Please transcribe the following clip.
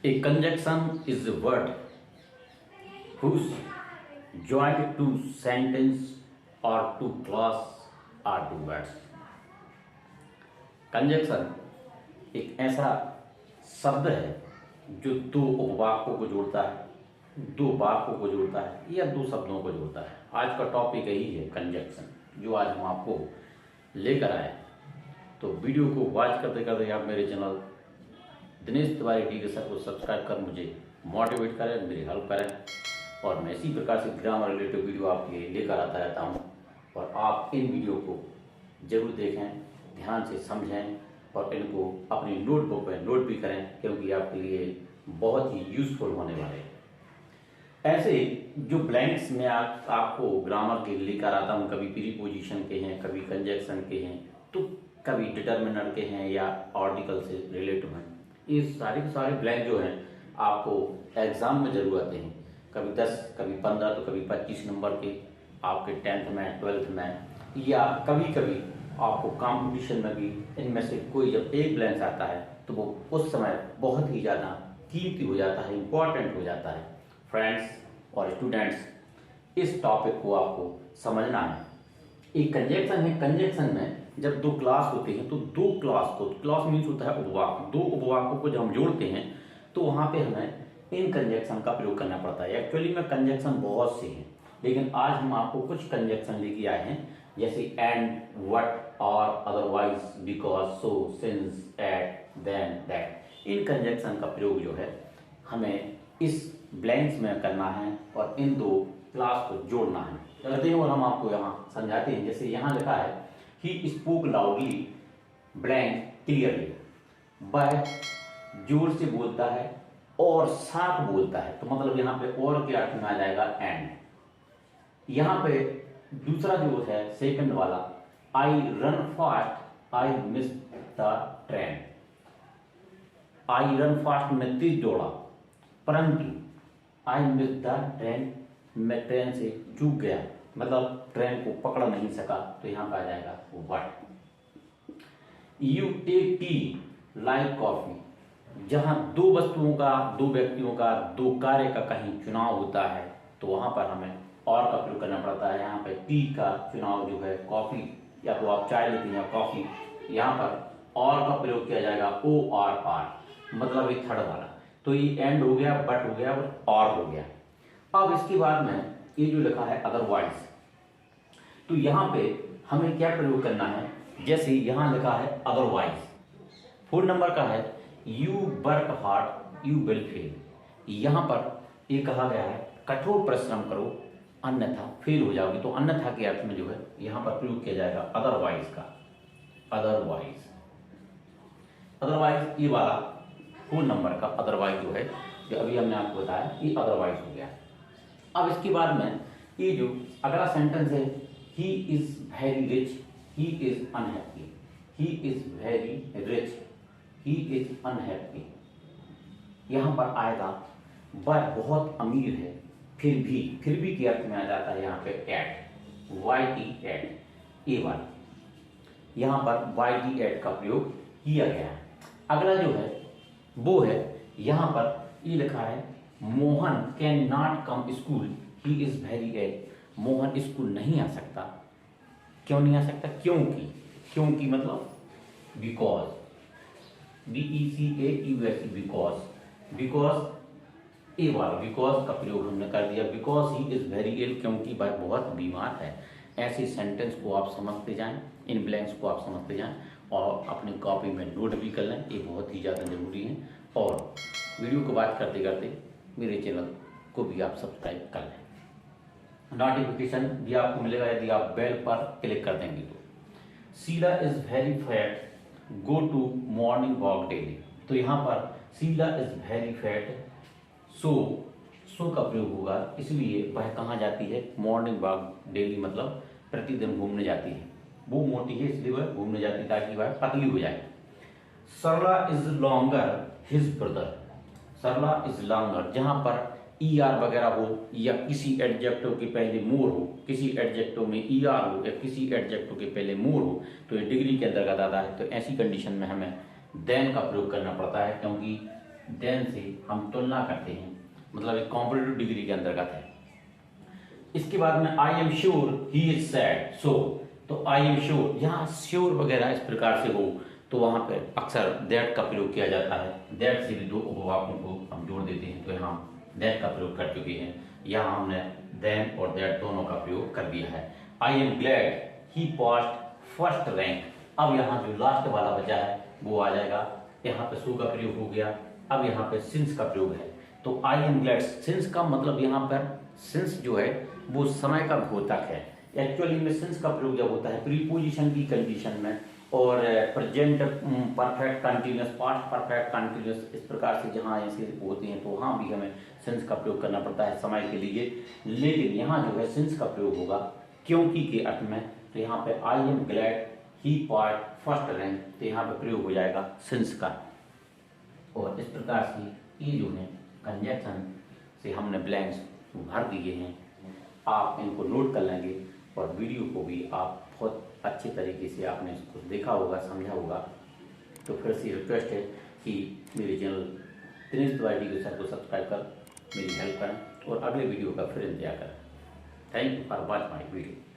A conjunction is a word whose joined to sentence or to clause are two words. Conjunction एक ऐसा शब्द है जो दो उपवाक्यों को जोड़ता है, दो वाक्यों को जोड़ता है या दो शब्दों को जोड़ता है। आज का टॉपिक यही है कंजक्शन, जो आज हम आपको लेकर आए। तो वीडियो को वॉच करते करते आप मेरे channel Dinesh Tiwari T sir को सब्सक्राइब कर मुझे मोटिवेट करें, मेरी हेल्प करें और मैं इसी प्रकार से ग्रामर रिलेटेड वीडियो आपके लिए लेकर आता रहता हूँ। और आप इन वीडियो को जरूर देखें, ध्यान से समझें और इनको अपनी नोटबुक में नोट भी करें, क्योंकि आपके लिए बहुत ही यूजफुल होने वाले हैं। ऐसे जो ब्लैंक्स में आपको ग्रामर के लेकर आता हूँ, कभी प्रीपोजिशन के हैं, कभी कंजक्शन के हैं, तो कभी डिटर्मिनर के हैं या आर्टिकल से रिलेटेड हैं। ये सारे के सारे ब्लैंक जो हैं आपको एग्जाम में जरूर आते हैं, कभी 10, कभी 15, तो कभी 25 नंबर के आपके 10th में, 12th में, या कभी कभी आपको कंपटीशन में भी इनमें से कोई जब एक ब्लैंक आता है तो वो उस समय बहुत ही ज़्यादा कीमती हो जाता है, इम्पोर्टेंट हो जाता है। फ्रेंड्स और स्टूडेंट्स, इस टॉपिक को आपको समझना है। एक कंजक्शन है, कंजक्शन में जब दो क्लास होते हैं तो दो क्लास को, क्लास मीन्स होता है उपवाक्य, दो उपवाक्यों को जब हम जोड़ते हैं तो वहाँ पे हमें इन कंजक्शन का प्रयोग करना पड़ता है। एक्चुअली में कंजक्शन बहुत से हैं, लेकिन आज हम आपको कुछ कंजक्शन लेके आए हैं, जैसे and, what, or, otherwise, because, so, since, at, then, that. इन कंजक्शन का प्रयोग जो है हमें इस ब्लैंक्स में करना है और इन दो क्लास को जोड़ना है। करते हैं और हम आपको यहाँ समझाते हैं। जैसे यहाँ लिखा है he spoke loudly blank clearly. वह जोर से बोलता है और साफ बोलता है, तो मतलब यहाँ पे और के अर्थ में आ जाएगा एंड। यहाँ पे दूसरा जो है सेकंड वाला, I run fast I miss the train. I run fast में तेज दौड़ा, परंतु आई मिस द ट्रेन, मैं ट्रेन से चूक गया, मतलब ट्रेन को पकड़ नहीं सका, तो यहाँ पे आ जाएगा what. You take tea like coffee. जहां दो वस्तुओं का, दो व्यक्तियों का, दो कार्य का कहीं चुनाव होता है तो वहां पर हमें और का प्रयोग करना पड़ता है। यहाँ पे टी का चुनाव जो है कॉफी, या तो आप चाय लेते हैं कॉफी, यहाँ पर और का प्रयोग किया जाएगा ओ आर, मतलब ये थर्ड वाला। तो ये एंड हो गया, बट हो गया और हो गया। अब इसके बाद में ये जो लिखा है अदरवाइज, तो यहाँ पे हमें क्या प्रयोग करना है। जैसे यहाँ लिखा है अदरवाइज, 4 नंबर का है you work hard you will fail. यहाँ पर ये कहा गया है कठोर परिश्रम करो अन्यथा फेल हो जाओगे, तो अन्यथा के अर्थ में जो है यहाँ पर प्रयोग किया जाएगा अदरवाइज का। अदरवाइज, अदरवाइज ये वाला 4 नंबर का अदरवाइज जो है, जो अभी हमने आपको बताया, ये अदरवाइज हो गया। अब इसके बाद में ये जो अगला सेंटेंस है, ही is very rich he is unhappy. He is very rich he is unhappy. यहां पर आएगा वह बहुत अमीर है फिर भी के अर्थ में आ जाता है यहाँ पे एट, वाई टी एट, ए वाला, यहां पर वाई टी एट का प्रयोग किया गया है। अगला जो है वो है, यहां पर ये लिखा है Mohan can not come school he is very sad. Mohan school नहीं आ सकता। क्यों नहीं आ सकता? क्योंकि मतलब बिकॉज, BECAUSE, बिकॉज ए वाला बिकॉज का प्रयोग हमने कर दिया। बिकॉज ही इज वेरी इल, क्योंकि वह बहुत बीमार है। ऐसे सेंटेंस को आप समझते जाएं, इन ब्लैंक्स को आप समझते जाएं और अपनी कॉपी में नोट भी कर लें, ये बहुत ही ज़्यादा जरूरी है। और वीडियो को बात करते करते मेरे चैनल को भी आप सब्सक्राइब कर लें। नोटिफिकेशन भी आपको मिलेगा यदि आप बेल पर क्लिक कर देंगे तो। Sheela is very fat go to morning walk daily. तो यहाँ पर Sheela is very fat, so का प्रयोग होगा, इसलिए वह कहाँ जाती है? मॉर्निंग वॉक डेली, मतलब प्रतिदिन घूमने जाती है। वो मोटी है इसलिए वह घूमने जाती है ताकि वह पतली हो जाए। Sarla is longer his brother. Sarla is longer, जहां पर ER वगैरह हो या किसी एडजेक्टिव के पहले मोर हो, किसी एडजेक्टिव में ER हो या किसी एडजेक्टिव के पहले मोर हो, तो ये डिग्री के अंतर्गत आता है। तो ऐसी कंडीशन में हमें देन का प्रयोग करना पड़ता है, क्योंकि देन से हम तुलना करते हैं, मतलब एक कॉम्पिटिटिव डिग्री के अंतर्गत है। इसके बाद में I am sure he is sad, so तो आई एम श्योर, यहाँ श्योर वगैरह इस प्रकार से हो तो वहां पर अक्सर दैट का प्रयोग किया जाता है। दैट से भी दो उपवाक्यों को हम जोड़ देते हैं, तो यहाँ दैट का प्रयोग कर चुके हैं। यहाँ हमने देन और दैट दोनों का प्रयोग कर दिया है। I am glad he passed first rank, अब यहाँ जो लास्ट वाला बचा है वो आ जाएगा। यहाँ पे सो का प्रयोग हो गया। अब यहाँ पे सिंस का प्रयोग है, तो आई एम ग्लैड, सिंस का मतलब यहाँ पर सिंस जो है वो समय का घोतक है। एक्चुअली में सिंस का प्रयोग जब होता है प्रीपोजिशन की कंडीशन में, और present perfect continuous, past perfect continuous, इस प्रकार से जहाँ ऐसे होते हैं तो वहाँ भी हमें सिंस का प्रयोग करना पड़ता है समय के लिए। लेकिन यहाँ जो है सिंस का प्रयोग होगा क्योंकि के अर्थ में, तो यहाँ पे I am glad he part first rank, तो यहाँ पे प्रयोग हो जाएगा सिंस का। और इस प्रकार से ये जो है कंजक्शन से हमने ब्लैंक्स भर दिए हैं। आप इनको नोट कर लेंगे और वीडियो को भी आप बहुत अच्छे तरीके से आपने इसको देखा होगा, समझा होगा। तो फिर से रिक्वेस्ट है कि मेरे चैनल दिनेश तिवारी के सर को सब्सक्राइब कर मेरी हेल्प करें और अगले वीडियो का फिर इंतजार करें। Thank you for watch my video.